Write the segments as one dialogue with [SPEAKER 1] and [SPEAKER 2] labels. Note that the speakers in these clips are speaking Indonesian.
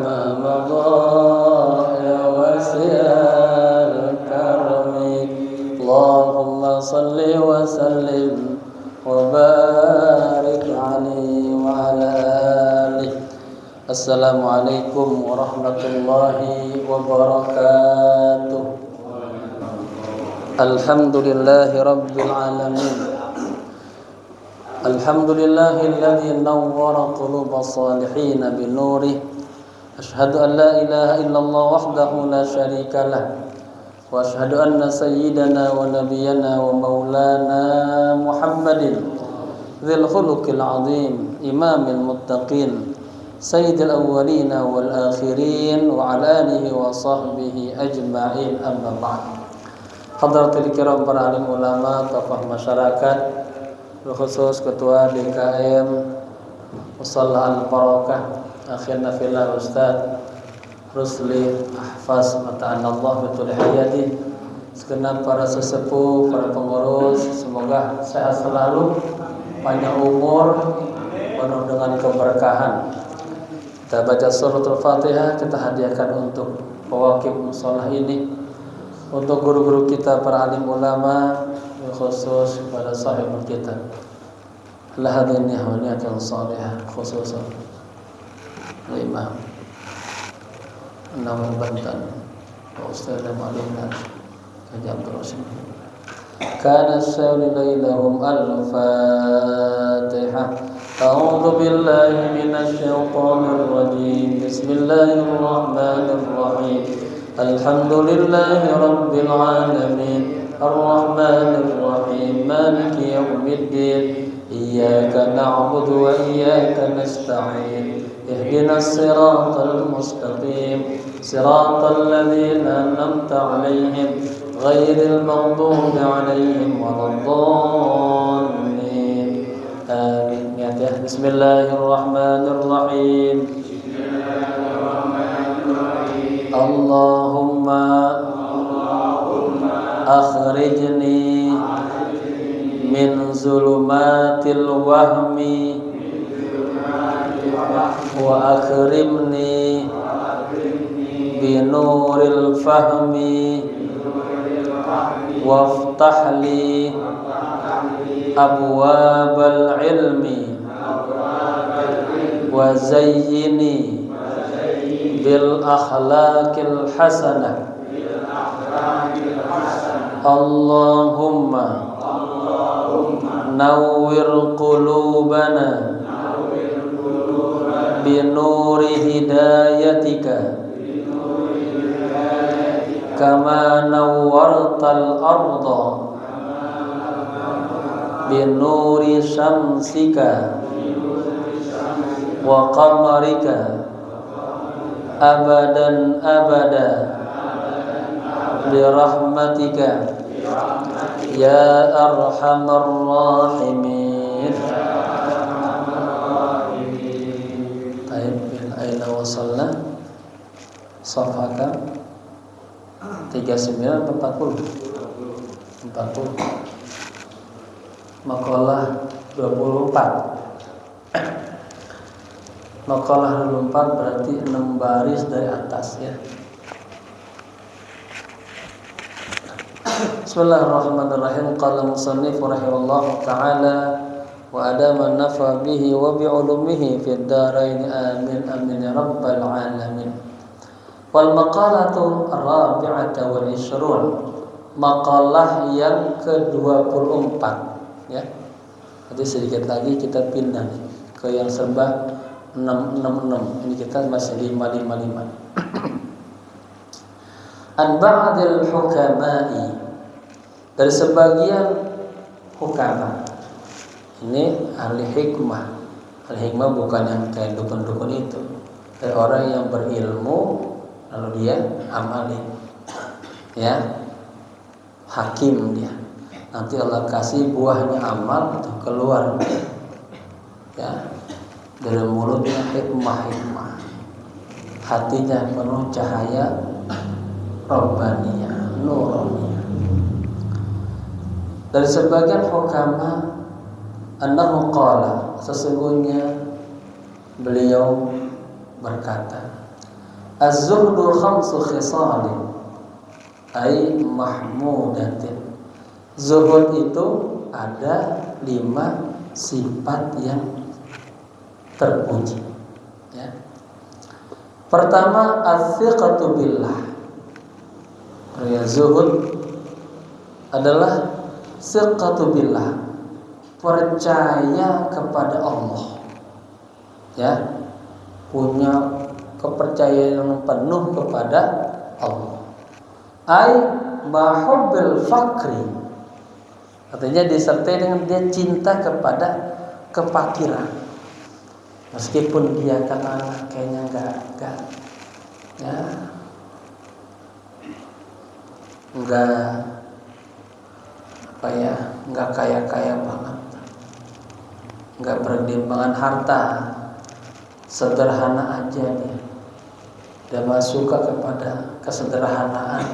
[SPEAKER 1] ما مضى يا واسع الكرم اللهم صل وسلم وبارك عليه وعلى آله. Assalamualaikum warahmatullahi wabarakatuh. Alhamdulillahi rabbil alamin. Alhamdulillahilladzi nawwara qulubas salihin binurih. Asyhadu an la ilaha illallah wahdahu la syarika lah. Wa asyhadu anna sayyidana wa nabiyyana wa maulana Muhammadin dzil khuluqil azim, imamil muttaqin, sayyidil awwalina wal akhirin wa ala alihi wa sahbihi ajma'in, amma ba'd. Hadratul kiram, para alim ulama, tokoh masyarakat, khusus Ketua DKM Musalla Al-Barakah, akhirna fillah Ustaz Rusli Ahfaz Mata'anallah betul hayati, segenap para sesepuh, para pengurus, semoga sehat selalu, panjang umur, penuh dengan keberkahan. Kita baca suratul Fatihah, kita hadiahkan untuk pewakil musholah ini, untuk guru-guru kita, para alim ulama, khusus pada sahibul kita. Lahadini hawaniyatul salihah, khususan Imam Nawawi Bantan, Ustaz Malina Kajam terus. Kana syawli lailahum al-Fatihah. A'udzu billahi minasy syaithanir rajim. Bismillahirrahmanirrahim. Alhamdulillahi rabbil alamin. Ar-Rahmanir Rahim. Maliki yaumiddin. Iyyaka na'budu wa iyyaka nasta'in. Ihdinas siratal mustaqim. Siratal ladzina an'amta 'alaihim ghairil maghdubi 'alaihim waladdallin. Amin. Ya, Bismillahirrahmanirrahim. Allahumma akhrijni min zulumatil wahmi wa akrimni binuril fahmi waftah li abwabal ilmi wa zayyini bil akhlaqil hasanah. Allahumma nawwir qulubana binuri hidayatika kama nawwartal arda binuri syamsika wa qamarika abadan abada birahmatika ya arhamar rahimin. Taib bin aina wasalna safhaka 39 40 makalah 24. Makalah 24 berarti 6 baris dari atas, ya. Bismillahirrahmanirrahim. Qala musannif rahimahullah ta'ala wa adama nafa bihi wa bi'ulumihi fid darain, amin amin ya rabbal alamin. Wal maqalatu ar-rabi'ata wal 20, maqalah yang ke-24, ya. Jadi sedikit lagi kita pindah nih ke yang serba 666. Ini kita masih 555. An ba'dil hukama'i, dari sebagian hukama. Ini ahli hikmah. Ahli hikmah bukan yang kayak dukun-dukun itu. Dari orang yang berilmu lalu dia amali, ya, hakim dia. Nanti Allah kasih buahnya amal atau keluar, ya, dari mulutnya hikmah, hatinya penuh cahaya Rabbaniyah, Nuraniyah. Dari sebagian hukama, annahu qala, sesungguhnya beliau berkata, Az-zuhdu khamsu khisalin ay mahmudatin. Zuhud itu ada 5 sifat yang terpuji, ya. Pertama, as-siqatu billah. Ya, zuhud adalah siqatu billah, percaya kepada Allah, ya, punya kepercayaan yang penuh kepada Allah. Ai mahubbil fakri, artinya disertai dengan dia cinta kepada kefakiran, meskipun dia kata kayaknya enggak ya, enggak kaya banget, enggak bergelimpangan harta, sederhana aja dia masuk kepada kesederhanaan,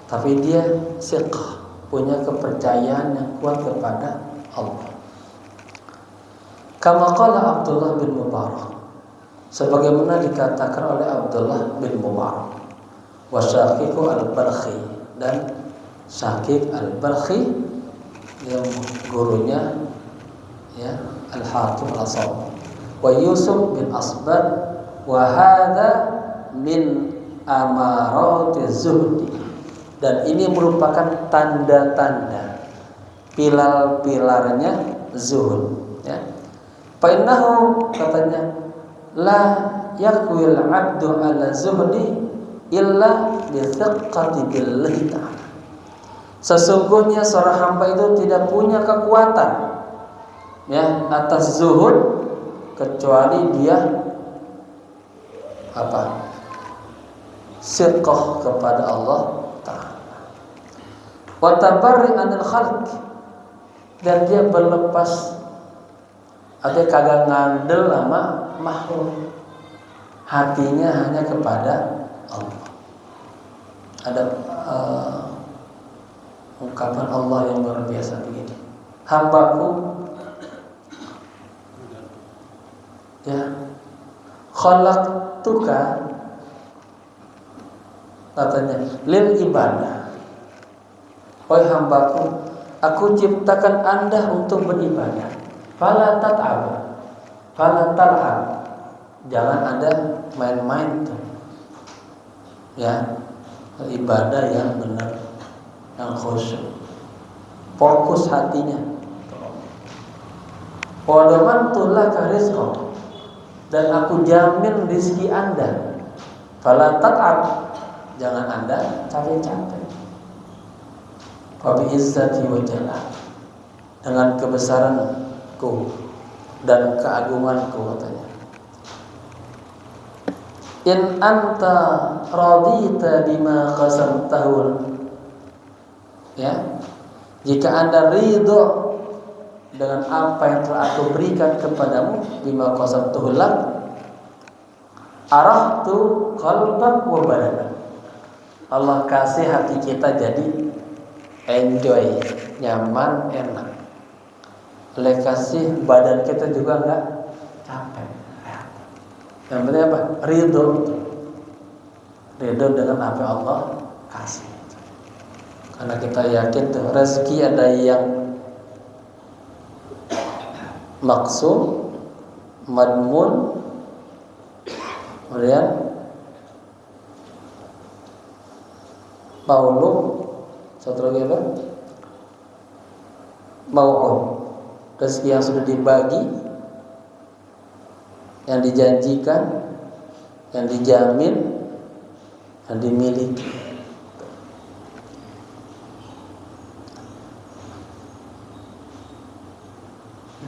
[SPEAKER 1] tapi dia siqah, punya kepercayaan yang kuat kepada Allah. Kama qala Abdullah bin Mubarak, sebagaimana dikatakan oleh Abdullah bin Mubarak, wa Syaqiq al-Balkhi, dan Syaqiq al-Balkhi yang gurunya, ya, Al-Hakim al-Asam, wa Yusuf bin Asbad, wa hadza min amarati zuhdi, dan ini merupakan tanda-tanda, pilar-pilarnya zuhud, ya. Fa innahu, katanya, la yaqwil 'abdu 'ala zuhdi illa bi thiqati billahi ta'ala. Sesungguhnya seorang hamba itu tidak punya kekuatan, ya, atas zuhud kecuali dia siqah kepada Allah Ta'ala. Wa tabarri 'anil khalq, dan dia berlepas, ada kagak ngandel sama makhluk, hatinya hanya kepada Allah. Ada ungkapan Allah yang luar biasa begini, hambaku, ya, khalaqtuka, katanya, lil ibadah. Wahai hambaku, aku ciptakan Anda untuk beribadah. Fala tat'ab, fala tal'ab, jangan Anda main-main tuh, ya, ibadah yang benar, yang khusyuk, fokus hatinya. Wadamantu laka rizqa, dan aku jamin rizki Anda. Fala tat'ab, jangan Anda capek-capek. Wa bi izzati wa jalal, dengan kebesaranku dan keagunganku, katanya. In anta radita bima qasamtahu, ya, jika Anda ridho dengan apa yang telah aku berikan kepadamu, bima qasamtuhu lak, arahtu qalbak wa badanak, Allah kasih hati kita jadi enjoy, nyaman, enak. Oleh kasih badan kita juga enggak capek. Yang penting apa? Ridho. Ridho dengan apa Allah kasih. Karena kita yakin tuh rezeki ada yang maksum, madmun, kemudian maulum, satu lagi apa? Mau'ud, rezeki yang sudah dibagi, yang dijanjikan, yang dijamin, yang dimiliki.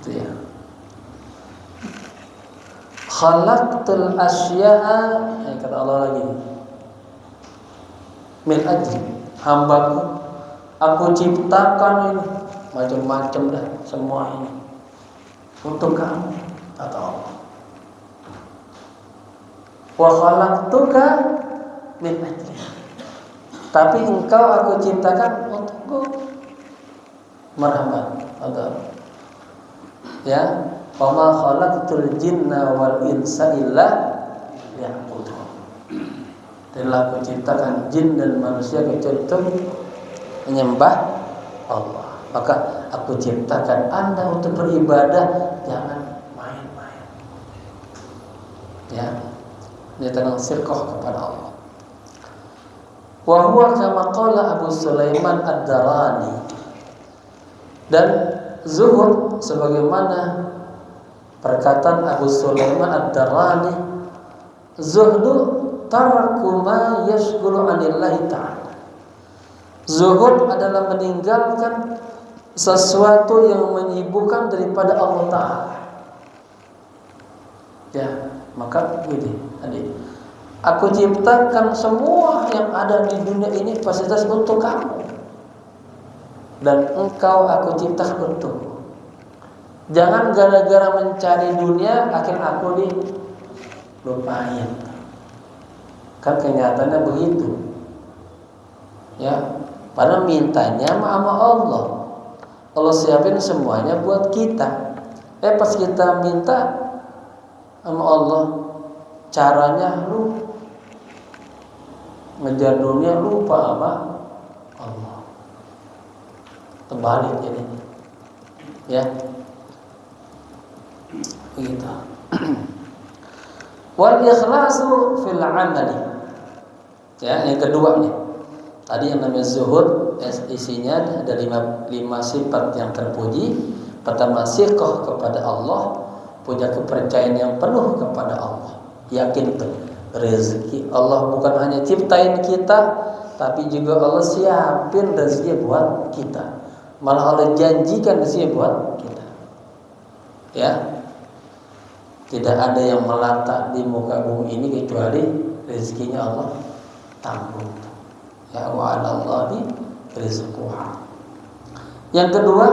[SPEAKER 1] Itu ya. Khalaqtul asya'a, kata Allah lagi, min ajli, hambaku, aku ciptakan ini macam-macam dah, semua ini untuk kamu, kata Allah. Wa khalaqtuka min ajli, tapi engkau aku ciptakan untukku, marhaban, kata, ya, wa ma khalaqtul jinna wal insa illa Tidaklah aku ciptakan jin dan manusia kecuali untuk menyembah Allah. Maka aku ciptakan Anda untuk beribadah, jangan main-main. Ya, dia tenang sirkoh kepada Allah. Wa huwa kama qala Abu Sulaiman Ad-Darani. Dan zuhud sebagaimana perkataan Abu Sulaiman Ad-Darani, zuhdu tarku ma yashghulu 'anillahi ta'ala. Zuhud adalah meninggalkan sesuatu yang menyibukkan daripada Allah Ta'ala. Ya, maka begini tadi, aku ciptakan semua yang ada di dunia ini fasilitas untuk kamu, dan engkau aku ciptakan untukku. Jangan gara-gara mencari dunia akhirnya aku dilupain. Kan kenyataannya begitu. Ya, padahal mintanya sama Allah. Allah siapin semuanya buat kita. Pas kita minta sama Allah, caranya lu ngejar dunia, lupa sama Allah. Terbalik jadinya. Ya. Begitu. Wal ikhlasu fil amali. Ya, yang kedua nih. Tadi yang namanya zuhud, isinya ada lima sifat yang terpuji. Pertama, siqah kepada Allah, punya kepercayaan yang penuh kepada Allah. Yakin tuh rezeki Allah bukan hanya ciptain kita, tapi juga Allah siapin rezeki buat kita. Malah Allah janjikan rezeki buat kita. Ya. Tidak ada yang melata di muka bumi ini kecuali rezekinya Allah tanggung. Ya, wa 'alallahi rizquha. Yang kedua,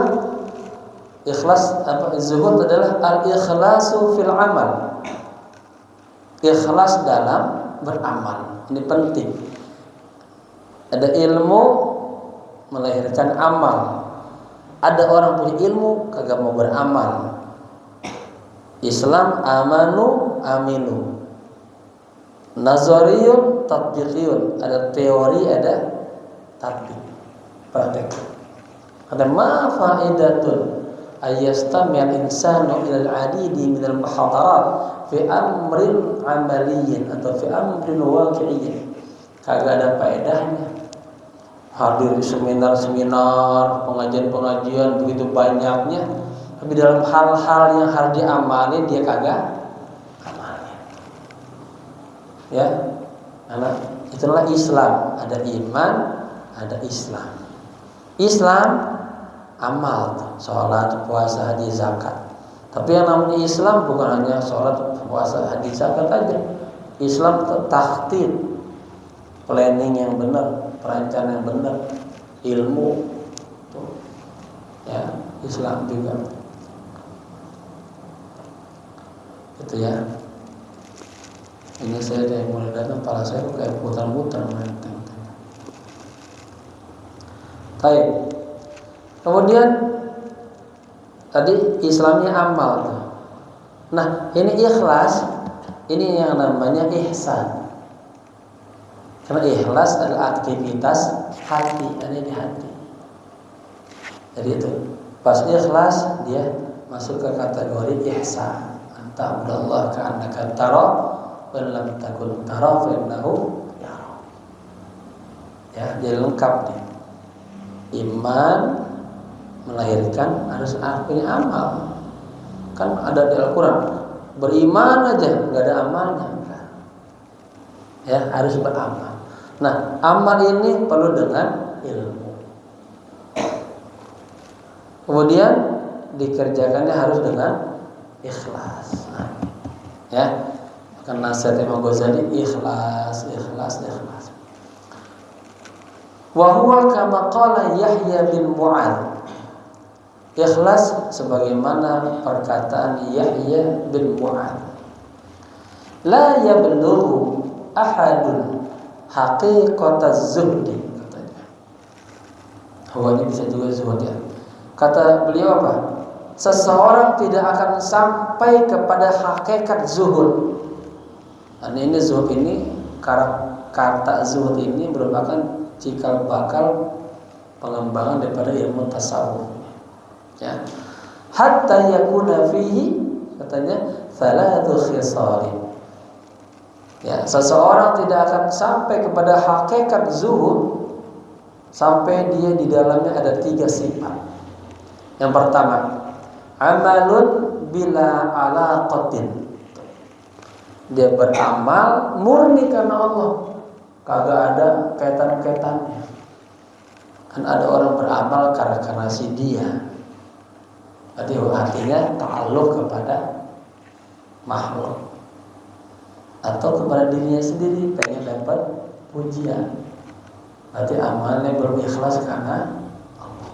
[SPEAKER 1] ikhlas zuhud adalah al-ikhlasu fil amal. Ikhlas dalam beramal. Ini penting. Ada ilmu melahirkan amal. Ada orang punya ilmu kagak mau beramal. Islam amanu aminu, nazariyun tatbiqiyun, ada teori ada tatbiq, praktek. Ada ma fa'idatun ayyastami' insanu ila al-adidi min al-muhadarat fi amrin amaliyyin atau fi amrin waqi'iyyin. Kagak ada faedahnya hadir di seminar-seminar, pengajian-pengajian begitu banyaknya, tapi dalam hal-hal yang harus diamalin dia kagak amalin. Ya, karena itulah Islam. Ada iman, ada Islam. Islam amal, sholat, puasa, haji, zakat. Tapi yang namanya Islam bukan hanya sholat, puasa, haji, zakat aja. Islam itu takhtir, planning yang benar, perencanaan yang benar, ilmu. Ya, Islam juga. Itu ya. Ini saya dari mulai datang kepala saya kayak putar-putar. Baik. Kemudian tadi Islamnya amal. Nah, ini ikhlas, ini yang namanya ihsan. Karena ikhlas adalah aktivitas hati, ada di hati. Jadi itu pas ikhlas dia masuk ke kategori ihsan. Ta'budallaha ka'annaka tara wa lam takun tara fa innahu yara. Ya, jadi lengkap nih. Iman melahirkan harus punya amal. Kan ada di Al-Qur'an, beriman aja enggak ada amalnya. Ya, harus beramal. Nah, amal ini perlu dengan ilmu. Kemudian dikerjakannya harus dengan ikhlas. Ya, karena nasihat Imam Ghazali ikhlas. Wa huwa kama qala Yahya bin Mu'adz. Ikhlas sebagaimana perkataan Yahya bin Mu'adz. La yablughu ahadun haqiqataz zuhdi, katanya. Ini bisa juga zuhud ya. Kata beliau apa? Seseorang tidak akan sampai kepada hakikat zuhud. Dan ini zuhud ini kata zuhud ini merupakan cikal bakal pengembangan daripada ilmu tasawuf. Ya. Hatta yakuna fihi, katanya, thalathu khisalin. Ya, seseorang tidak akan sampai kepada hakikat zuhud sampai dia di dalamnya ada 3 sifat. Yang pertama, amalun bila alaqatin. Dia beramal murni karena Allah, kagak ada kaitan-kaitannya. Kan ada orang beramal karena si dia. Berarti hatinya ta'alluq kepada makhluk atau kepada dirinya sendiri, pengen dapat pujian. Berarti amalnya belum ikhlas karena Allah.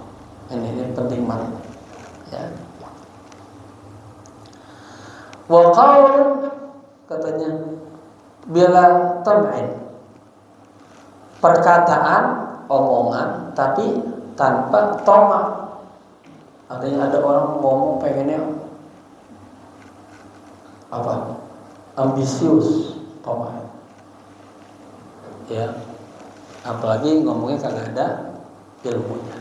[SPEAKER 1] Ini penting banget. Ya. Wa qaul, katanya, bila tam'in, perkataan, omongan tapi tanpa toma. Artinya ada orang ngomong pengennya apa? Ambisius, toma. Ya. Apalagi ngomongnya kagak ada ilmunya.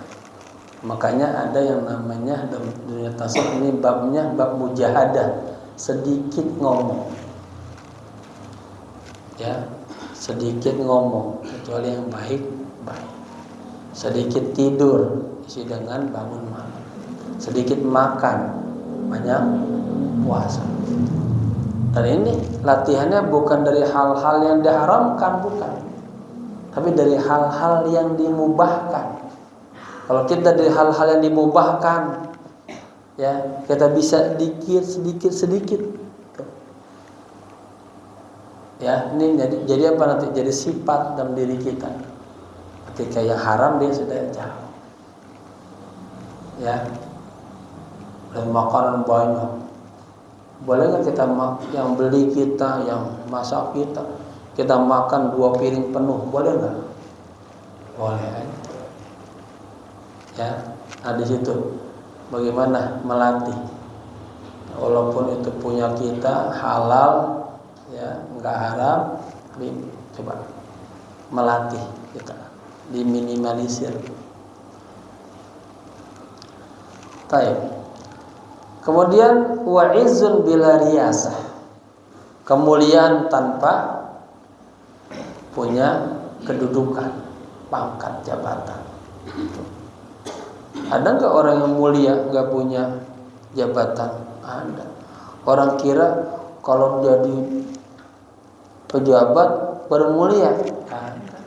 [SPEAKER 1] Makanya ada yang namanya dalam dunia tasawuf ini babnya bab mujahadah, sedikit ngomong. Ya, sedikit ngomong, kecuali yang baik. Sedikit tidur, isi dengan bangun malam. Sedikit makan, banyak puasa. Dan ini latihannya bukan dari hal-hal yang diharamkan, bukan, tapi dari hal-hal yang dimubahkan. Kalau kita dari hal-hal yang dimubahkan, ya, kita bisa sedikit. Ya, ini jadi apa nanti? Jadi sifat dalam diri kita. Ketika yang haram dia sudah jauh. Ya, dan makanan banyak. Boleh nggak kita yang beli kita, yang masak kita makan 2 piring penuh, boleh nggak? Boleh. Ya, nah di situ bagaimana melatih. Walaupun itu punya kita halal, ya, nggak haram, tapi coba melatih kita, diminimalisir. Baik. Kemudian wa'izzun bila riyasah, kemuliaan tanpa punya kedudukan, pangkat, jabatan. Ada nggak orang yang mulia nggak punya jabatan? Ada. Orang kira kalau jadi pejabat bermulia. Ada.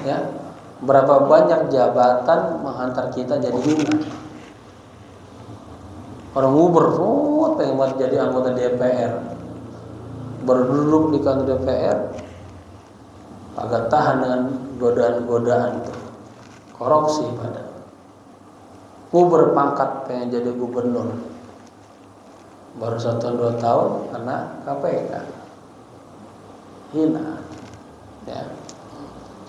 [SPEAKER 1] Ya, berapa banyak jabatan menghantar kita jadi hina. Orang nguber, pengen jadi anggota DPR, berduduk di kantor DPR, agak tahan dengan godaan-godaan itu, korupsi pada. Nguber pangkat pengen jadi gubernur, baru 1-2 tahun kena KPK, hina. Ya.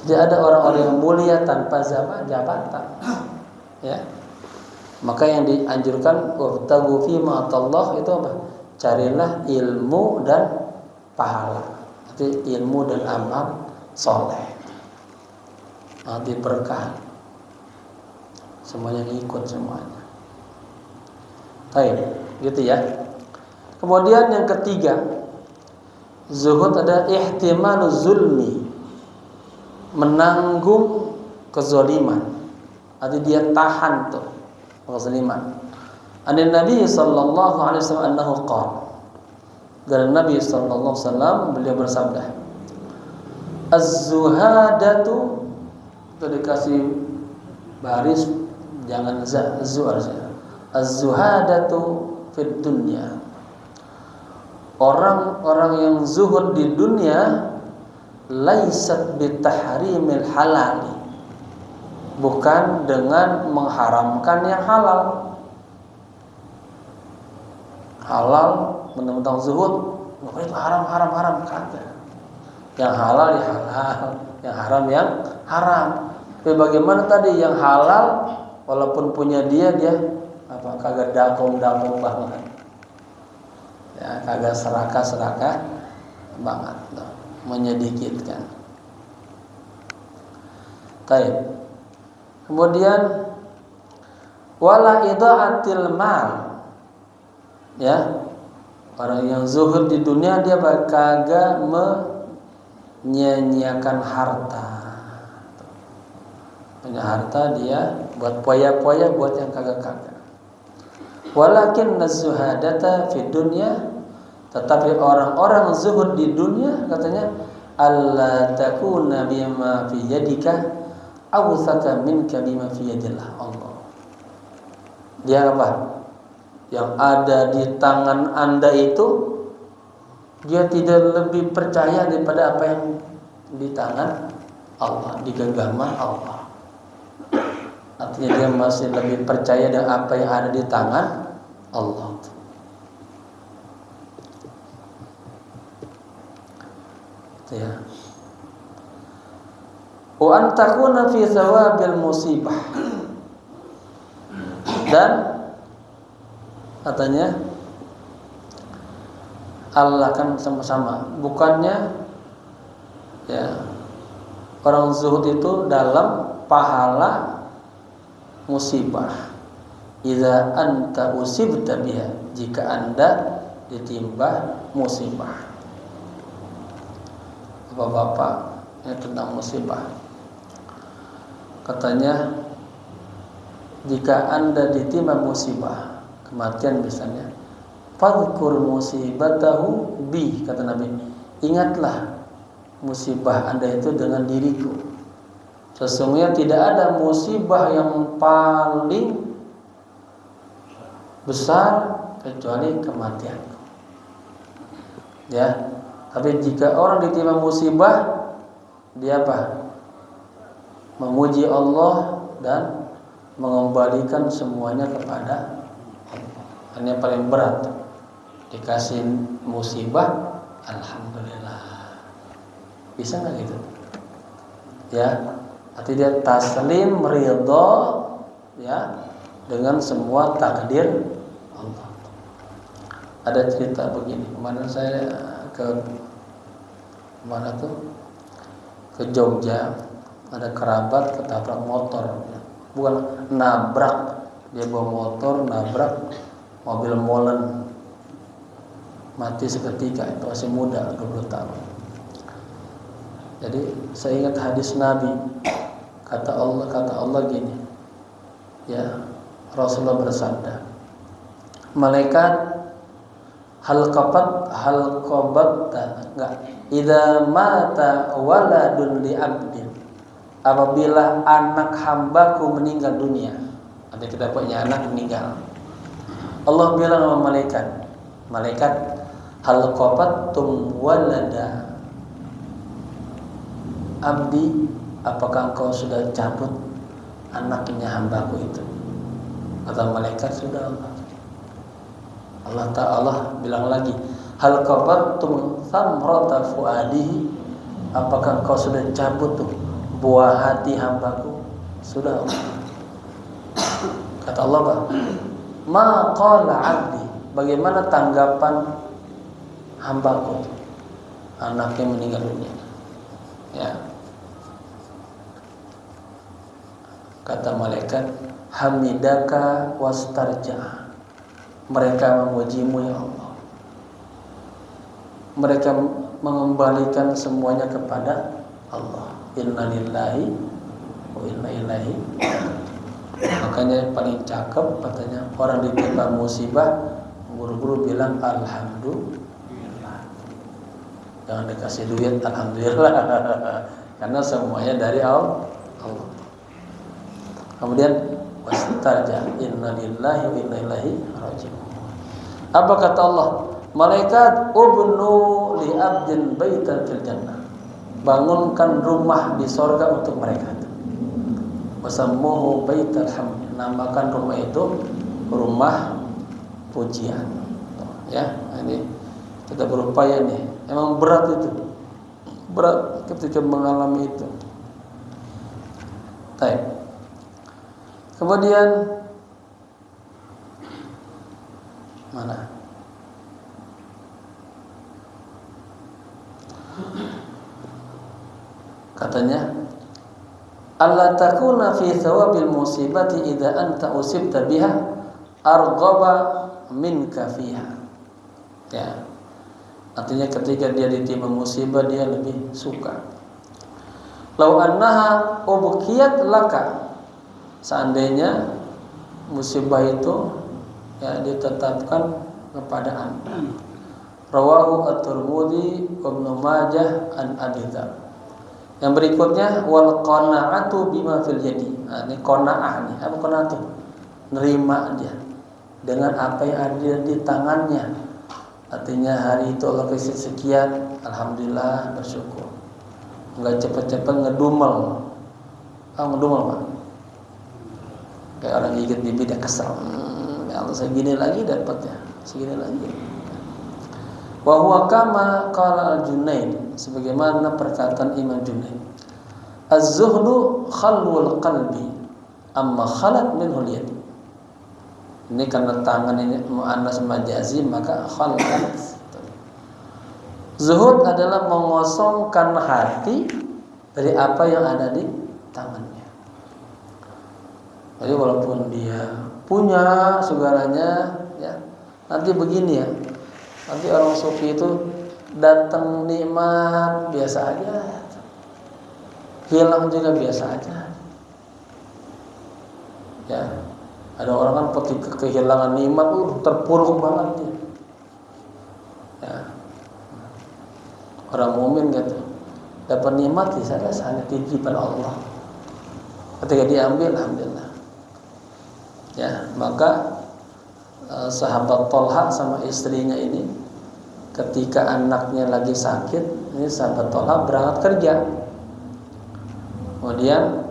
[SPEAKER 1] Jadi ada orang-orang yang mulia tanpa jabatan. Ya. Maka yang dianjurkan wabtaghu fima atallah itu apa? Carilah ilmu dan pahala. Jadi ilmu dan amal soleh. Nanti berkah. Semuanya ngikut semuanya. Baik, gitu ya. Kemudian yang ketiga, zuhud ada ihtimalu zulmi, menanggung kezaliman. Artinya dia tahan tuh kezaliman. An Nabi sallallahu alaihi wasallam annahu qala. Dari Nabi sallallahu alaihi wasallam beliau bersabda, Az-zuhadatu, itu dikasih baris jangan zu harusnya. Az-zuhadatu fid dunya. Orang-orang yang zuhud di dunia laisat bitahrimil halali, bukan dengan mengharamkan yang halal. Halal mentang-mentang zuhud, itu haram kagak. Yang halal ya halal, yang haram yang haram. Tapi bagaimana tadi yang halal walaupun punya dia apa kagak dakong banget. Ya, kagak serakah banget, menyedikitkan. Baik. Kemudian wala idaatil mal. Ya. Orang yang zuhud di dunia dia kagak menyia-nyiakan harta. Punya harta dia buat poya-poya, buat yang kagak-kagak. Walakin az-zuhadata fi dunya, tetapi orang-orang zuhud di dunia katanya alla takuna bima fi yadika awthaka minka bima fi yadillah. Allah. Dia apa? Yang ada di tangan Anda itu dia tidak lebih percaya daripada apa yang di tangan Allah, di genggaman Allah. Artinya dia masih lebih percaya dengan apa yang ada di tangan Allah. Itu ya. Wa an takuna fi thawabil musibah. Dan katanya Allah kan sama-sama, bukannya ya orang zuhud itu dalam pahala musibah. Idza anta usibta biha, jika Anda ditimpa musibah. Bapak-bapak, ya tentang musibah. Katanya jika Anda ditimpa musibah, kematian misalnya, fadhkur musibatahu bi, kata Nabi, ingatlah musibah Anda itu dengan diriku. Sesungguhnya tidak ada musibah yang paling besar kecuali kematian. Ya, tapi jika orang ditimpa musibah, dia apa? Memuji Allah dan mengembalikan semuanya kepada Allah. Ini yang paling berat. Dikasih musibah, alhamdulillah. Bisa nggak gitu? Ya, arti dia taslim, ridha, ya, dengan semua takdir Allah. Ada cerita begini, kemarin saya ke mana tuh? Ke Jogja, ada kerabat ketabrak motor. Bukan nabrak, dia bawa motor nabrak mobil molen, mati seketika. Itu masih muda, 20 tahun. Jadi saya ingat hadis Nabi, kata Allah gini, ya, Rasulullah bersabda, malaikat halqabat enggak, idza mata waladun li abdin, apabila anak hambaku meninggal dunia, ada kita punya anak meninggal, Allah bilang sama malaikat halqabattum walada abdi, apakah engkau sudah cabut anaknya hambaku itu? Kata malaikat, sudah Allah. Allah Ta'ala bilang lagi, hal qabattum thamrata fuadihi, apakah engkau sudah cabut tuh buah hati hambaku? Sudah Allah. Kata Allah, ma qala abdi, bagaimana tanggapan hambaku, anaknya meninggal dunia? Ya. Kata malaikat, hamidaka wastarja, mereka memujimu ya Allah, mereka mengembalikan semuanya kepada Allah. Inna lillahi wa inna ilaihi. Makanya paling cakep katanya orang ditimpa musibah, guru-guru bilang alhamdulillah, jangan dikasih duit, alhamdulillah, karena semuanya dari Allah. Kemudian wastarja, inna lillahi wa inna ilaihi raji'un. Apa kata Allah? Malaikat ubnu li abdin baitan fil jannah, bangunkan rumah di surga untuk mereka. Wasammuhu baital hamd, namakan rumah itu rumah pujian. Ya, ini kita berupaya nih. Emang berat itu, berat ketika mengalami itu. Baik. Kemudian mana? Katanya, alla takuna fi thawabil musibati idza anta usibta biha arghaba minka fiha. Ya. Artinya ketika dia ditimpa musibah dia lebih suka. Lau annaha ubqiyat laka, seandainya musibah itu ya ditetapkan kepada Anda. Rawahu at-Tirmidzi wa Ibnu Majah an Abi Dzar. Yang berikutnya wal qanaatu bima fil yadi. Nah, ini qanaah nih. Apa qanaah itu? Nerima dia dengan apa yang ada di tangannya. Artinya hari itu Allah kasih sekian, alhamdulillah, bersyukur. Enggak cepat-cepat ngedumel. Ngedumel Pak. Kayak orang gigit bibir dia kesel. Ya Allah segini lagi dapatnya. Segini lagi. Wa huwa kama qala al-Junaid, sebagaimana perkataan Imam Junaid. Az-zuhdu khalwul qalbi amma khalat minhu al-yad. Ini karena tangan ini muannas majazi maka khalat. Zuhud adalah mengosongkan hati dari apa yang ada di tangannya. Jadi walaupun dia punya segalanya ya, nanti begini ya. Nanti orang sufi itu datang nikmat biasa aja, hilang juga biasa aja. Ya, ada orang kan ketika kehilangan nikmat terpuruk banget dia. Ya. Orang mukmin gitu, dapat nikmat ya hanya titipan Allah. Ketika diambil, alhamdulillah. Ya, maka sahabat Tolha sama istrinya ini ketika anaknya lagi sakit, ini sahabat Tolha berangkat kerja, kemudian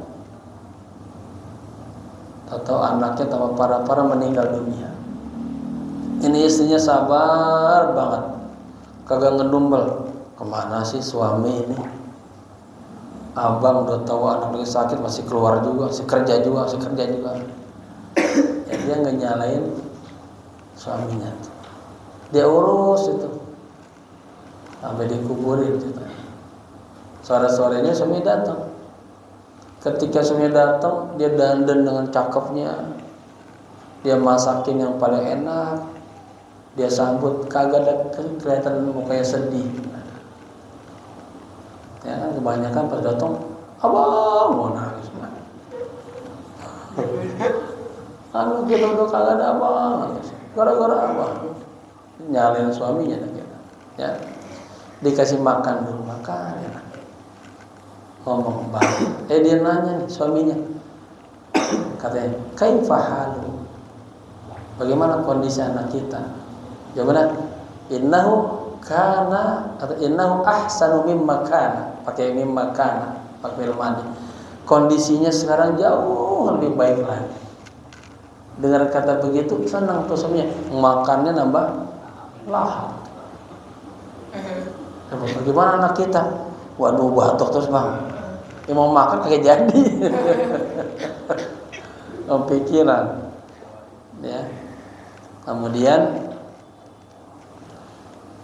[SPEAKER 1] atau anaknya tambah parah meninggal dunia. Ini istrinya sabar banget, kagak ngedumel. Kemana sih suami ini? Abang udah tahu anak lagi sakit masih keluar juga, masih kerja juga. Ya, dia nggak nyalain suaminya, dia urus itu sampai dikuburin. Sore-sorenya suami datang. Ketika suami datang, dia dandan dengan cakepnya, dia masakin yang paling enak, dia sambut, kagak ada kelihatan mukanya sedih. Ya kan kebanyakan pas datang, abang mau nangis. Anu kita udah kagak ada abang. Gara-gara apa? Nyalain suaminya gitu. Ya. Dikasih makan dulu, makan ya. Ngomong balik. Dia nanya nih suaminya. Katanya, "Kaifa halu?" Bagaimana kondisi anak kita? Jawabannya, "Innahu kana atau innahu ahsanu mimma kana." Pakai mimma kana, pakai fi'il madhi. Kondisinya sekarang jauh lebih baik lagi. Dengar kata begitu senang tuh suaminya, makannya nambah lahap. Bagaimana anak kita? Waduh batuk terus bang, mau makan kagak jadi. Pikiran, ya. Kemudian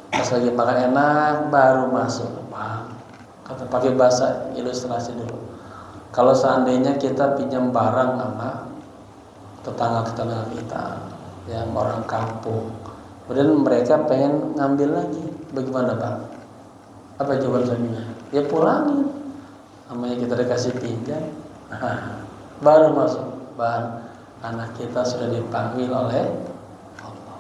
[SPEAKER 1] pas lagi makan enak baru masuk, bang. Kata pakai bahasa ilustrasi dulu. Kalau seandainya kita pinjam barang sama tetangga kita, yang orang kampung, kemudian mereka pengen ngambil lagi, bagaimana bang? Apa jawaban suaminya? Ya pulangin, namanya kita dikasih pinjam, baru masuk. Bang, anak kita sudah dipanggil oleh Allah.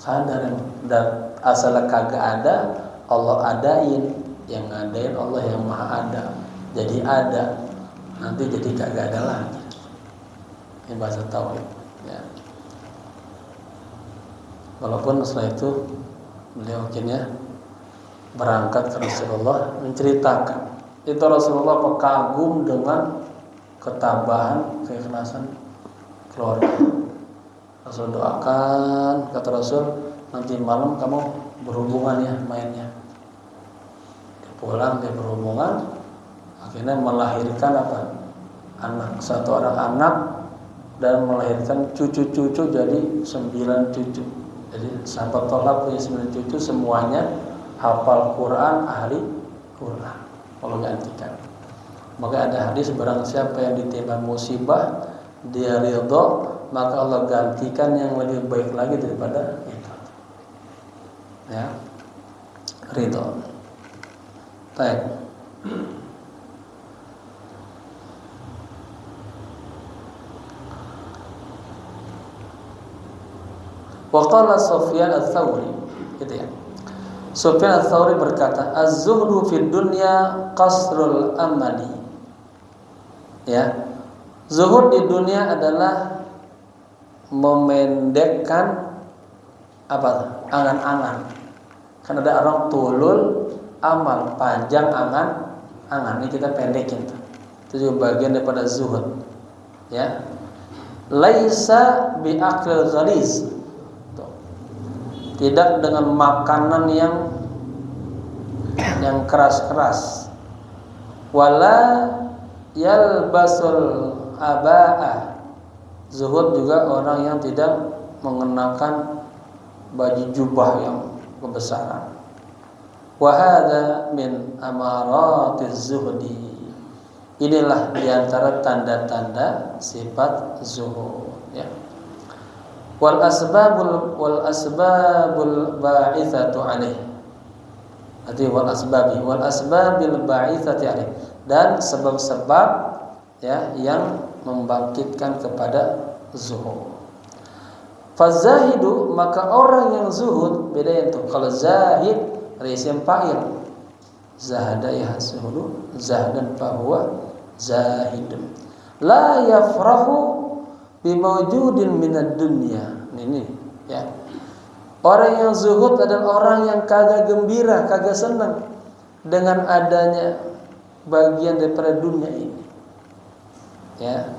[SPEAKER 1] Sadar, dan asal kagak ada, Allah adain, yang ngadain Allah yang maha ada, jadi ada, nanti jadi kagak ada lagi. Ini bahasa tauhid ya. Walaupun setelah itu beliau akhirnya berangkat ke Rasulullah menceritakan itu Rasulullah kagum dengan ketabahan, keikhlasan keluarga. Rasul doakan, kata Rasul, nanti malam kamu berhubungan ya mainnya. Dia pulang, dia berhubungan, akhirnya melahirkan apa? Anak, satu orang anak, dan melahirkan cucu-cucu jadi 9 cucu. Jadi sahabat Tolha punya 9 cucu, semuanya hafal Quran, ahli Quran. Allah gantikan. Maka ada hadis, barang siapa yang ditimpa musibah dia ridha, maka Allah gantikan yang lebih baik lagi daripada itu. Ya, ridha. Baik. Wa qala Sufyan ats-Tsauri, gitu ya. Sufyan ats-Tsauri berkata, "Az-zuhdu fid dunya qasrul amali." Ya. Zuhud di dunia adalah memendekkan apa? Angan-angan. Kan ada orang tulul amal, panjang angan-angan. Ini kita pendekin tuh. Itu juga bagian daripada zuhud. Ya. Laisa bi aqlil ghaliz. Tidak dengan makanan yang keras-keras. Wala yalbasul aba'ah. Zuhud juga orang yang tidak mengenakan baju jubah yang kebesaran. Wa hadza min amaratiz zuhdi. Inilah diantara tanda-tanda sifat zuhud, ya. Wal asbabul ba'itsatu alaih. Arti wal asbabil ba'itsati alaih, dan sebab-sebab ya yang membangkitkan kepada zuhud. Fazahidu, maka orang yang zuhud beda itu. Kalau zahid isim fa'il. Zahada yahzudu zahdan fahuwa zahidun. La yafrahu bimawjudin minad dunya. Ini ya. Orang yang zuhud adalah orang yang kagak gembira, kagak senang dengan adanya bagian daripada dunia ini. Ya.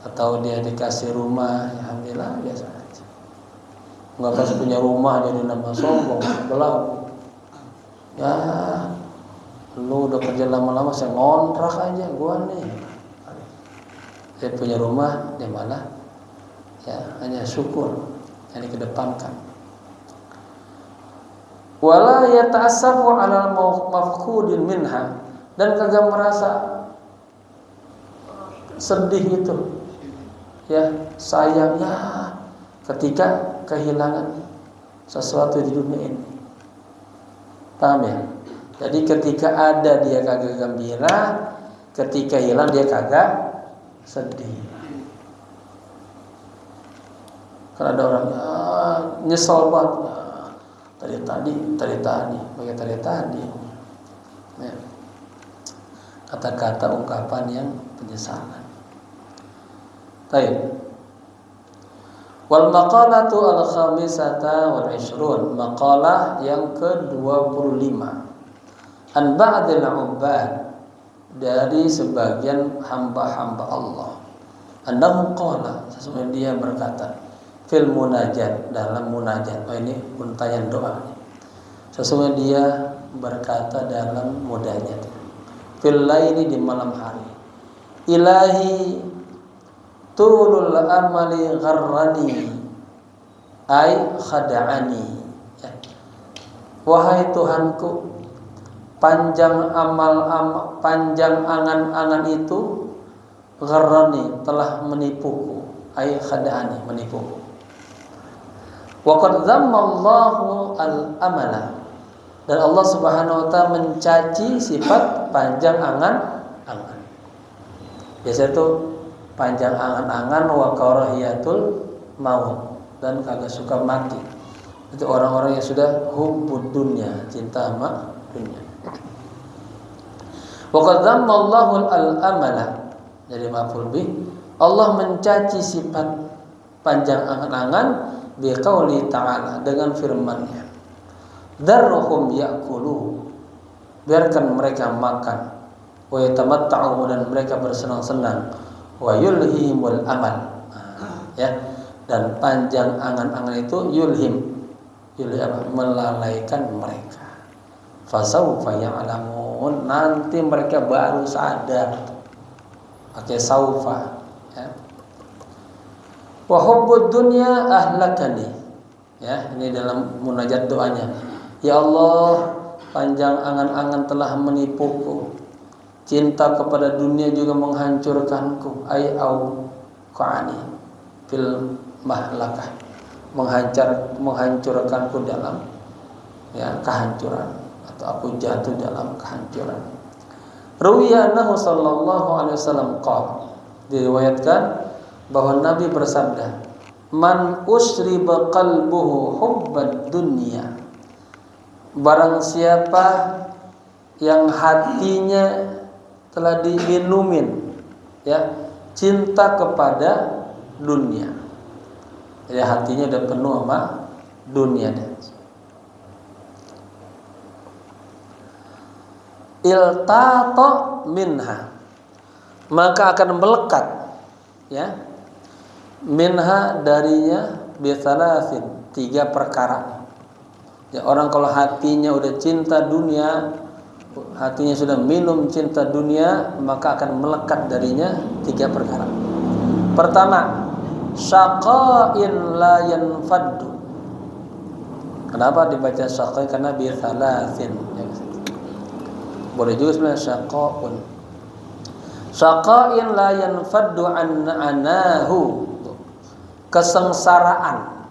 [SPEAKER 1] Atau dia dikasih rumah, ya alhamdulillah biasa aja. Enggak pas punya rumah jadi nama sombong, belau. Ya, lu udah kerja lama-lama, saya ngontrak aja gua nih. Saya punya rumah, dia malah ya hanya syukur yang dikedepankan. Wala yata'assafu 'ala mafqudin minha, dan kagak merasa sedih itu. Ya, sayang ya ketika kehilangan sesuatu di dunia ini. Paham ya? Jadi ketika ada dia kagak gembira, ketika hilang dia kagak sedih. Karena ada orang nyesel banget. Tadi. Ya. Kata-kata ungkapan yang penyesalan. Baik. Wal maqalatu al-khamisata wal 'ishrun, maqalah yang ke-25. An ba'dil 'ubbad, dari sebagian hamba-hamba Allah. Annahu qala, sesungguhnya dia berkata, fil munajat, dalam munajat. Oh, ini untayan doa. Sesungguhnya dia berkata dalam munajat. Fil laili, di malam hari. Ilahi tulul amali gharrani ay khada'ani. Ya. Wahai Tuhanku, panjang panjang angan-angan itu gharrani, telah menipuku, ay khada'ani, menipuku. Wa qad dzammallahu al-amala, dan Allah Subhanahu wa taala mencaci sifat panjang angan-angan. Biasa itu panjang angan-angan wa karahiyatul maut, dan kagak suka mati. Itu orang-orang yang sudah hubbud dunya, cinta sama dunia. Wa qad dzammallahu al-amala, jadi maf'ul bih. Allah mencaci sifat panjang angan-angan biqauli ta'ala, dengan firman-Nya. Darruhum ya'kulu, biarkan mereka makan, wa yatamatta'u, dan mereka bersenang-senang, wa yulhimul amal. Ya, dan panjang angan-angan itu yulhim melalaikan mereka. Fasaufa ya'lamun, nanti mereka baru sadar. Pakai saufa, ya. Wa hubbud dunya ahlakani. Ya, ini dalam munajat doanya. Ya Allah, panjang angan-angan telah menipuku. Cinta kepada dunia juga menghancurkanku. Ai au qani fil mahlakah, menghancurkanku dalam kehancuran, atau aku jatuh dalam kehancuran. Ruwiya annahu sallallahu alaihi wasallam qala, diriwayatkan bahwa Nabi bersabda, man usriba qalbuhu hubbad dunya, barang siapa yang hatinya telah diminumin cinta kepada dunia, hatinya udah penuh sama dunia deh. Iltato minha, maka akan melekat minha darinya bisalasin, 3 perkara. Orang kalau hatinya udah cinta dunia, hatinya sudah minum cinta dunia, maka akan melekat darinya 3 perkara. Pertama, syaqa'in la yanfaddu. Kenapa dibaca syaqa'in? Karena bisalasin. Boleh juga sebenarnya syaqa'un. Syaqa'in la yanfaddu an anahu, kesengsaraan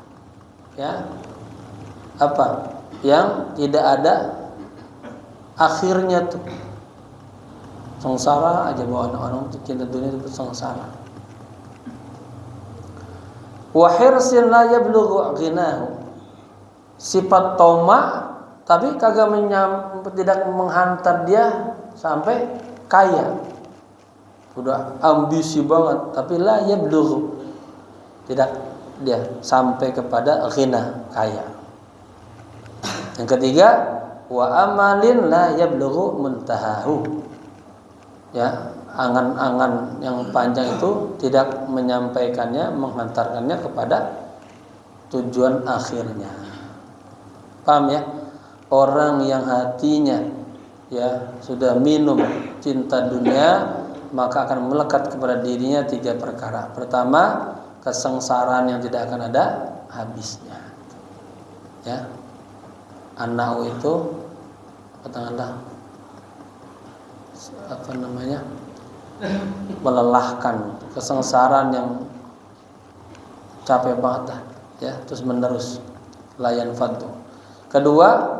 [SPEAKER 1] yang tidak ada akhirnya tuh. Sengsara aja, bahwa orang cinta dunia itu sengsara. Wa hirsin la yablughu ghinahu, sifat toma tapi tidak menghantar dia sampai kaya. Udah ambisi banget tapi la yablughu, tidak dia sampai kepada ghina, kaya. Yang ketiga, wa amalin la yablughu muntahahu, angan-angan yang panjang itu tidak menyampaikannya, menghantarkannya kepada tujuan akhirnya. Paham ya? Orang yang hatinya sudah minum cinta dunia, maka akan melekat kepada dirinya 3 perkara. Pertama, kesengsaraan yang tidak akan ada habisnya. Anau itu katakanlah melelahkan, kesengsaraan yang capek banget terus menerus, layan fadu. Kedua,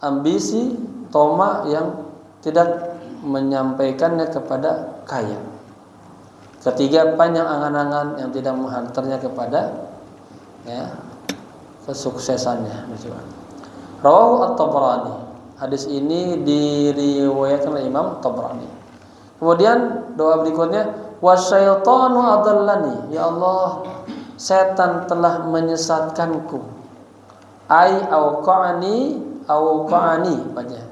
[SPEAKER 1] ambisi toma yang tidak menyampaikannya kepada kaya. Ketiga, panjang angan-angan yang tidak menghantarnya kepada kesuksesannya. Rawahu at-Tabrani. Hadis ini diriwayatkan oleh Imam Tabrani. Kemudian doa berikutnya, wasyaitanu adallani, ya Allah, setan telah menyesatkanku. Ai auqa'ani baca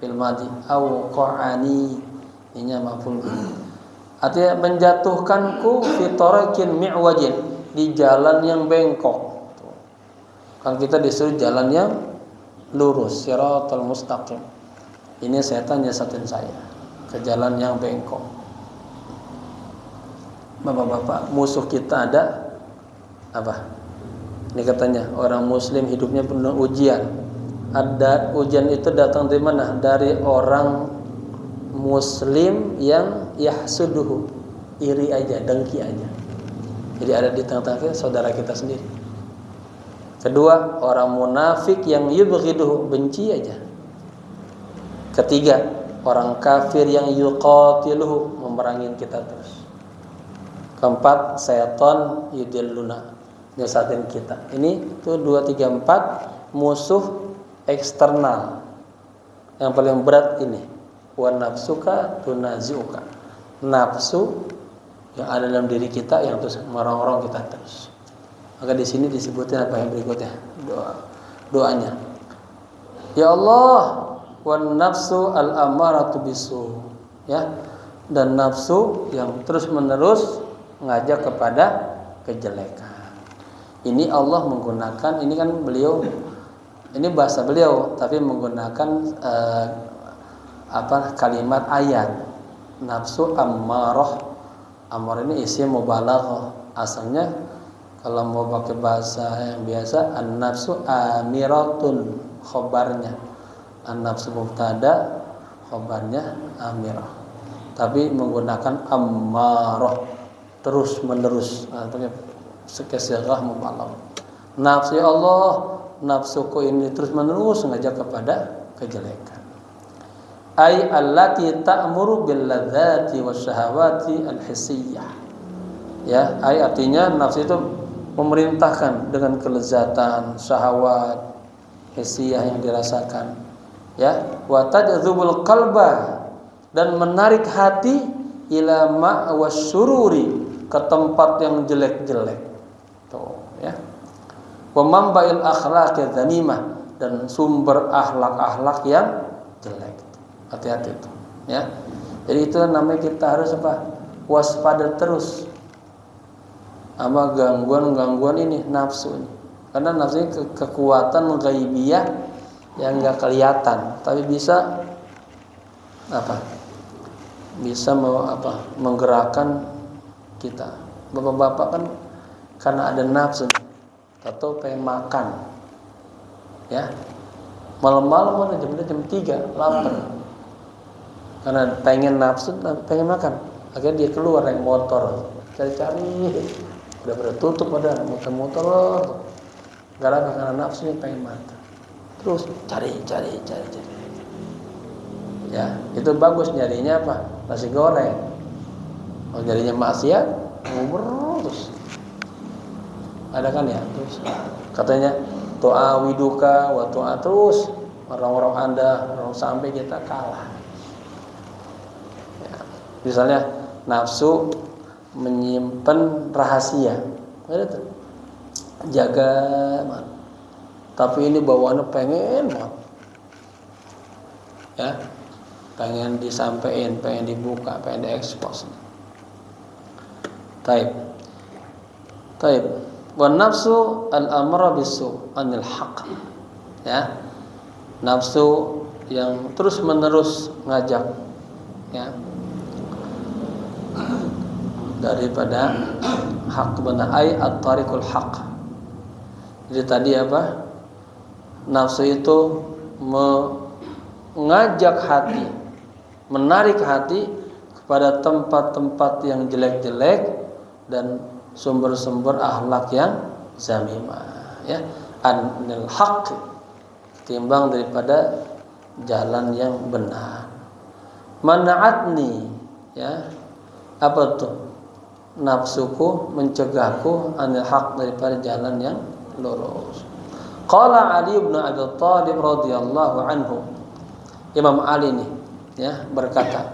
[SPEAKER 1] fil madhi, auqa'ani, ini maf'ul. Artinya menjatuhkanku fi tariqin mi'wajin, di jalan yang bengkok. Kan kita disuruh jalan yang lurus, siratal mustaqim. Ini setan nyesatin saya ke jalan yang bengkok. Bapak-bapak, musuh kita ada apa? Ini katanya orang muslim hidupnya penuh ujian. Ada ujian itu datang dari mana? Dari orang muslim yang yahsuduhu, iri aja, dengki aja. Jadi ada di tengah-tengah saudara kita sendiri. Kedua, orang munafik yang yubghiduhu, benci aja. Ketiga, orang kafir yang yuqatiluhu, memerangin kita terus. Keempat, setan yudilluna, nyesatin kita. Ini tuh 2, 3, 4 musuh eksternal. Yang paling berat ini, wa nafsuka tunaziuka, nafsu yang ada dalam diri kita yang terus merongrong kita terus. Maka di sini disebutkan apa yang berikutnya, doanya. Ya Allah, wan nafsu al-amaratu bisu, dan nafsu yang terus menerus mengajak kepada kejelekan. Ini Allah menggunakan, ini kan beliau, ini bahasa beliau, tapi menggunakan kalimat ayat. Nafsu ammarah, ammar ini isim mubalaghah. Asalnya kalau mau pakai bahasa yang biasa, an-nafsu amiratun, khobarnya. An-nafsu mubtada, khabarnya amirah. Tapi menggunakan ammarah, terus menerus. Pakai sekesirah mubalagh. Nafsu ya Allah, nafsuku ini terus menerus mengajak kepada kejelekan. Ai allati ta'muru bil ladzati wasyahawati al-hissiyah. Ya, ai artinya nafsu itu memerintahkan dengan kelezatan, syahwat hissiyah yang dirasakan. Ya, wa tajzubul qalba, dan menarik hati ila ma'wasyururi, ke tempat yang jelek-jelek. Tuh, ya. Wa mamba'il akhlaqi dzamimah, dan sumber akhlak-akhlak yang jelek. Hati-hati itu, ya. Jadi itu namanya kita harus apa? Waspada terus sama gangguan-gangguan ini nafsu ini. Karena nafsu ini kekuatan ghaibiyah yang enggak kelihatan, tapi bisa apa? Bisa menggerakkan kita. Bapak-bapak kan karena ada nafsu, atau pengen makan, ya. Malam-malam jam 3 lapar. Karena pengen nafsu, pengen makan. Akhirnya dia keluar naik motor, cari-cari, udah pada tutup, ada motor. Gara-gara karena nafsunya pengen makan. Terus cari. Ya, itu bagus nyarinya apa? Nasi goreng. Kalau nyarinya maksiat, ngubur terus. Ada kan ya? Terus katanya to'a widuka wa to'a, terus orang-orang Anda sampai kita kalah. Misalnya nafsu menyimpan rahasia, jaga, tapi ini bawaannya pengen banget, ya, pengen disampaikan, pengen dibuka, pengen diekspos. Taib. Wan nafsu al-amra bisu anil haq, ya, nafsu yang terus menerus ngajak, ya, daripada hak benar, ai at-tariqul haq. Jadi tadi apa? Nafsu itu mengajak hati, menarik hati kepada tempat-tempat yang jelek-jelek dan sumber-sumber akhlak yang zamimah, ya, anil haq, timbang daripada jalan yang benar. Mana'atni, ya, apa tuh? Nafsuku mencegahku anil haq, daripada jalan yang lurus. Qala Ali bin Abi Thalib radhiyallahu anhu, Imam Ali nih, ya, berkata,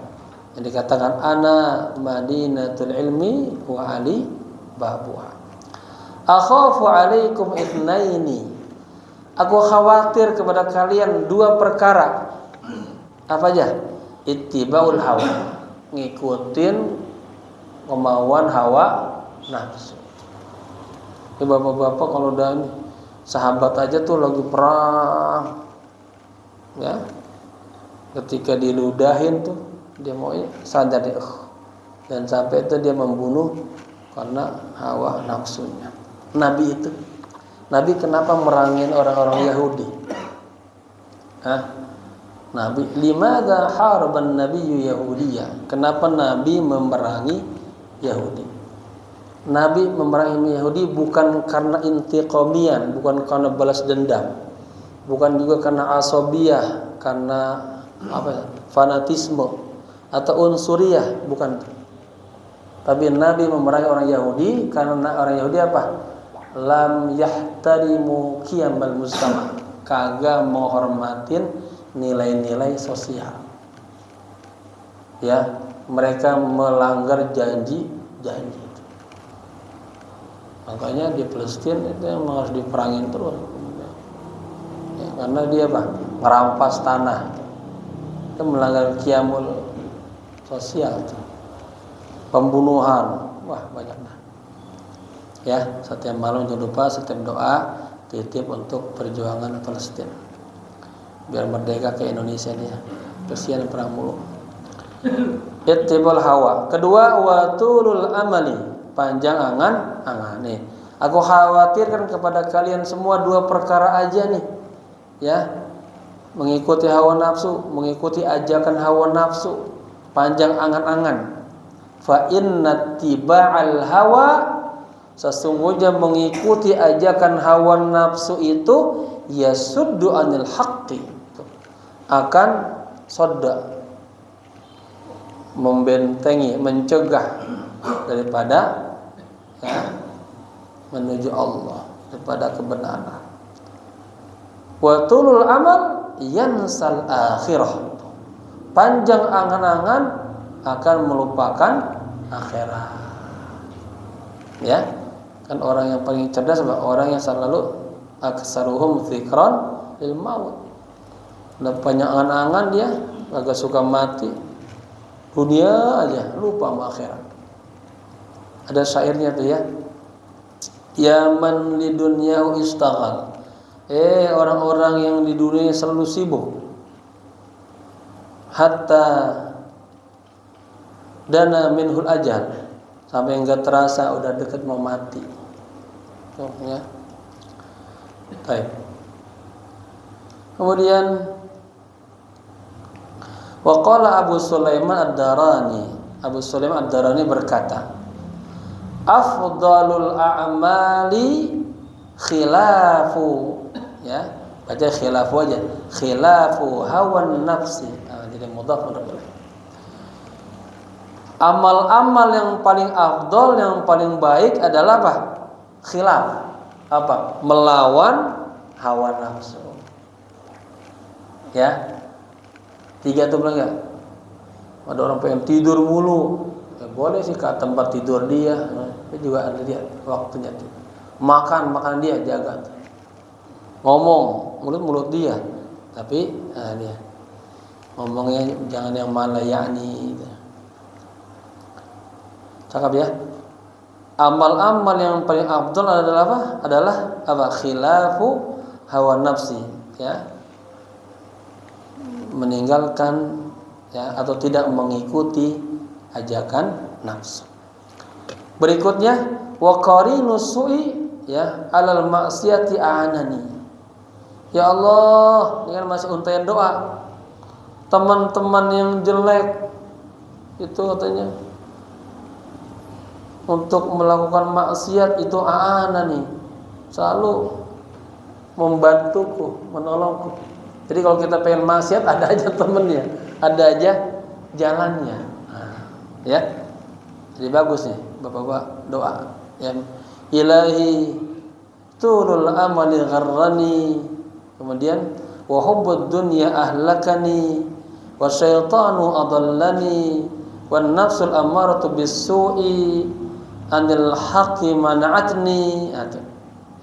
[SPEAKER 1] yang dikatakan ana madinatul ilmi wa Ali babuha. Akhafu alaikum itsnaini, aku khawatir kepada kalian dua perkara. Apa aja? Ittibaul hawa, ngikutin kemauan hawa nafsu. Ya, bapak-bapak kalau udah nih, sahabat aja tuh lagi perang, ya, ketika diludahin tuh dia mau sadar dia, dan sampai itu dia membunuh karena hawa nafsunya. Nabi kenapa merangin orang-orang Yahudi? Nabi limadza haraban nabiyyu yahudiyya? Kenapa Nabi memerangi Yahudi? Nabi memerangi Yahudi bukan karena intiqamian, bukan karena balas dendam, bukan juga karena asabiyah, karena fanatisme atau unsuriyah, bukan. Tapi Nabi memerangi orang Yahudi karena orang Yahudi apa? Lam yahtarimu qiyamal mujtama, kagak menghormatin nilai-nilai sosial. Ya, mereka melanggar janji. Makanya di Palestina itu yang harus diperangin terus. Ya, karena dia apa? Merampas tanah. Itu melanggar qiyamul sosial tuh. Pembunuhan, wah banyak dah. Ya, setiap malam jangan lupa setiap doa titip untuk perjuangan Palestina. Biar merdeka ke Indonesia dia. Kesian perang mulu. Ittibal hawa. Kedua, watulul amali, panjang angan nih. Aku khawatirkan kepada kalian semua dua perkara aja nih. Ya. mengikuti hawa nafsu, mengikuti ajakan hawa nafsu, panjang angan-angan. Fa inna tiba'al hawa, sesungguhnya mengikuti ajakan hawa nafsu itu yasuddu anil haqqi, akan sodda, membentengi, mencegah daripada menuju Allah, daripada kebenaran. Wa tulul amal yansal akhirah, panjang angan-angan akan melupakan akhirat. Ya, kan orang yang paling cerdas adalah orang yang selalu aksaruhum dzikran lil maut. Udah banyak angan-angan dia, agak suka mati, dunia aja, lupa sama akhirat. Ada syairnya tuh ya, ya man li dunyahu istaghal, orang-orang yang di dunia selalu sibuk, hatta dana minhul ajal, sampai enggak terasa udah dekat mau mati. Tuh ya. Baik. Kemudian waqala Abu Sulaiman Ad-Darani, Abu Sulaiman Ad-Darani berkata, afdalul a'mali khilafu, ya, baca khilafu aja, khilafu hawan nafsi. Jadi mudhaf ilaih. Amal-amal yang paling afdal, yang paling baik adalah apa? Khilaf. Apa? Melawan hawa nafsu. Ya. 3 tuh bilang enggak? Ada orang pengen tidur mulu. Ya boleh sih ke tempat tidur dia. Dia juga ada dia waktunya. Makan dia jaga. Ngomong mulut dia. Tapi dia ngomongnya jangan yang malayani gitu. Cakap ya. Amal-amal yang paling afdal adalah apa? Adalah apa? Khilafu hawa nafsi, ya. Meninggalkan, ya, atau tidak mengikuti ajakan nafsu. Berikutnya wa qarinus su'i, ya, alal ma'siyati a'anani. Ya Allah, ini kan masih untaian doa. Teman-teman yang jelek itu katanya untuk melakukan maksiat itu a'anani, selalu membantuku, menolongku. Jadi kalau kita pengen maksiat ada aja temennya, ada aja jalannya. Ya. Jadi bagus nih Bapak-bapak doa. Ya. Ilahi tulul amali gharrani. Kemudian wa hubbud dunya ahlakani wa syaitanu adallani wan nafsul ammaratu bis-su'i anil haqqi mana'atni.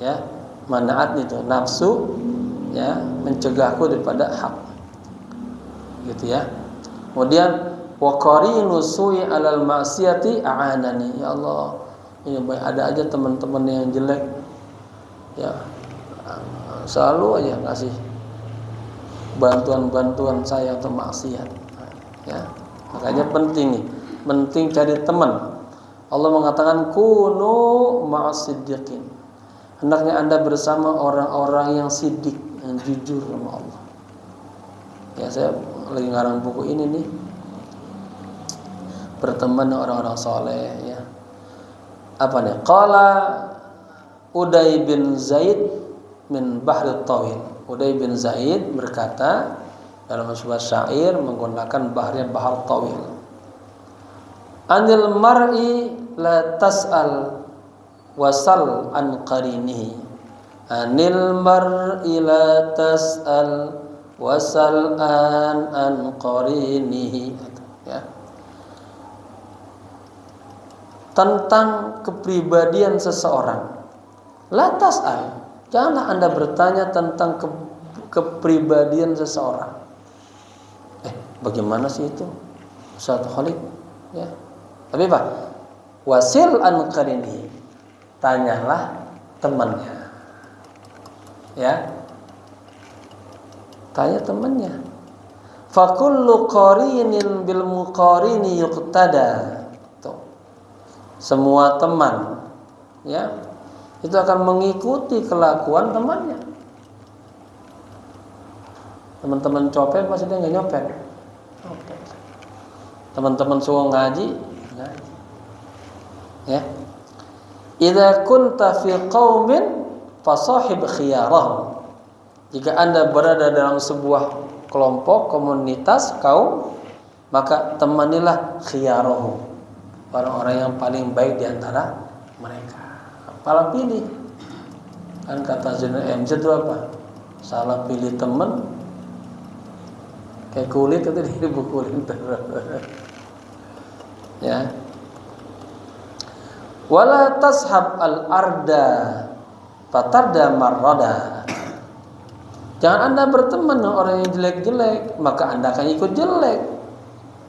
[SPEAKER 1] Ya, mana'atni itu nafsu, ya, mencegahku daripada hak. Gitu ya. Kemudian wa qarinu su'i 'alal ma'siyati a'anani. Ya Allah, ini ada aja teman-teman yang jelek. Ya. Selalu aja ngasih bantuan-bantuan saya untuk maksiat. Ya. Makanya penting nih, penting cari teman. Allah mengatakan kunu ma'as-siddiqin. Hendaknya Anda bersama orang-orang yang siddiq, yang jujur sama Allah. Ya, saya lagi ngarang buku ini nih. Berteman dengan orang-orang soleh, ya. Apa nih? Qala Uday bin Zaid min Bahr Tawil. Uday bin Zaid berkata dalam sebuah syair menggunakan Bahar Tawil. Anil mar'i la tas'al wasal an qarinihi. Anil mar'i la tas'al wasal an qarinihi. Ya. Tentang kepribadian seseorang. La tas'al, janganlah Anda bertanya tentang kepribadian seseorang. Bagaimana sih itu? Ustaz Khalid, ya. Tapi Pak, wasil an qarini, tanyalah temannya. Ya. Tanya temannya. Fa kullu qarinin bil muqarini yuqtada. Tuh. Semua teman, ya, itu akan mengikuti kelakuan temannya. Teman-teman copet pasti dia nggak nyopet. Teman-teman suka ngaji. Ya. Idza kunta fi qaumin fasahib khiyarahum. Jika Anda berada dalam sebuah kelompok, komunitas, kaum, maka temanilah khiyarahum, orang-orang yang paling baik di antara mereka. Malah pilih. Kan kata Zainal MZ itu apa? Salah pilih teman kayak kulit itu dibukulin terus. Ya. Wala tashab al-arda fatarda marrada. Jangan Anda berteman dengan orang yang jelek-jelek, maka Anda akan ikut jelek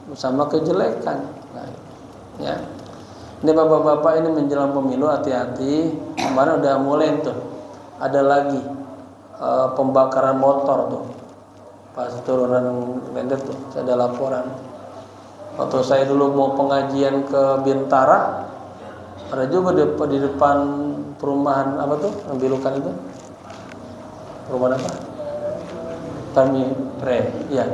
[SPEAKER 1] bersama kejelekan. Ya. Ini bapak-bapak ini menjelang pemilu hati-hati. Kemarin udah mulai tuh. Ada lagi pembakaran motor tuh. Pas turunan Lendet tuh, saya ada laporan. Waktu saya dulu mau pengajian ke Bintara, ada juga di depan perumahan apa tuh, yang birukan itu. Perumahan apa? Tamire, ya.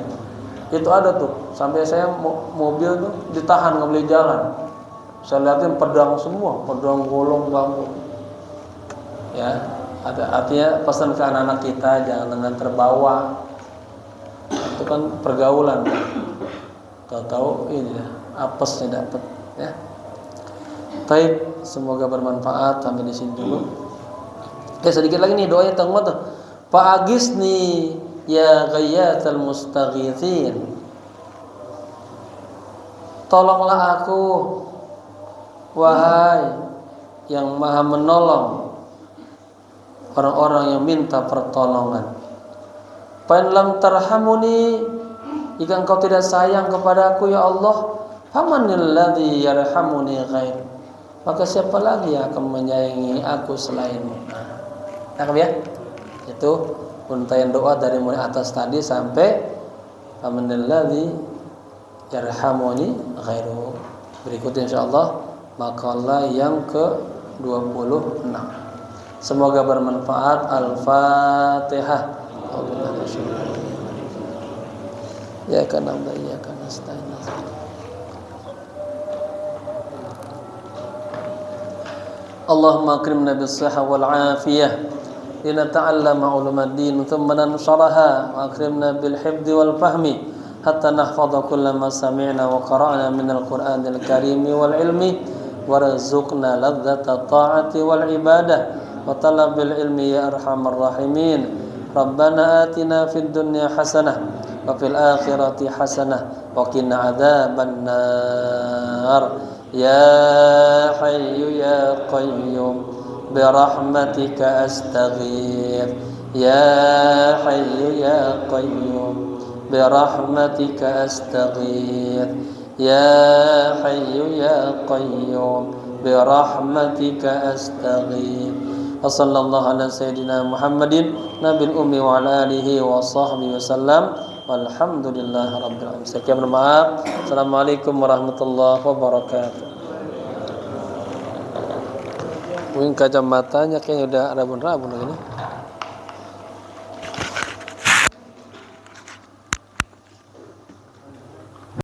[SPEAKER 1] Itu ada tuh, sampai saya mobil tuh ditahan nggak boleh jalan. Saya lihatin pedang semua, pedang golong bambu. Ya, artinya pesan ke anak-anak kita jangan dengan terbawa. Itu kan pergaulan. Tahu-tahu ini ya, apesnya dapat. Ya. Baik, semoga bermanfaat. Sampai di sini dulu. Sedikit lagi nih doanya tentang tuh. Fa'agisni ya ghayyatal mustaghithin. Tolonglah aku, wahai yang maha menolong orang-orang yang minta pertolongan. Fa in lam tarhamuni, jika engkau tidak sayang kepada aku ya Allah, famanil ladzi yarhamuni ghair, maka siapa lagi yang akan menyayangi aku selainmu. Nah, ya? Itu untayan doa dari mulai atas tadi sampai famanil ladzi yarhamuni ghairu. Berikutnya insyaallah makalah yang ke-26. Semoga bermanfaat. Al-Fatihah. Ya kana ya kana nasta'in. Allahumma akrimna bis-sihhah wal 'afiyah linata'allama 'ulumaddin thumma nansharaha wa akrimna bil hifdzi wal fahmi hatta nahfadha kullama sami'na wa qara'na minal Qur'anil karim wal ilmi warzuqna ladzata ta'ati wal ibadah wa talabil ilmi ya arhamar rahimin. Rabbana atina fid dunya hasanah wa fil akhirati hasanah wa qina adzaban nar. Ya hayyu ya qayyum bi rahmatika astaghith. Ya hayyu ya qayyum bi rahmatika astaghith. Ya hayyu ya qayyum bi rahmatika astaghith. Wassallallahu ala sayyidina Muhammadin nabil ummi wa ala alihi wa sahbihi wasallam. Walhamdulillahi rabbil alamin. Sekian, bermaaf. Assalamualaikum warahmatullahi wabarakatuh. Mungkin kacamatanya kayaknya udah rabun-rabun ini.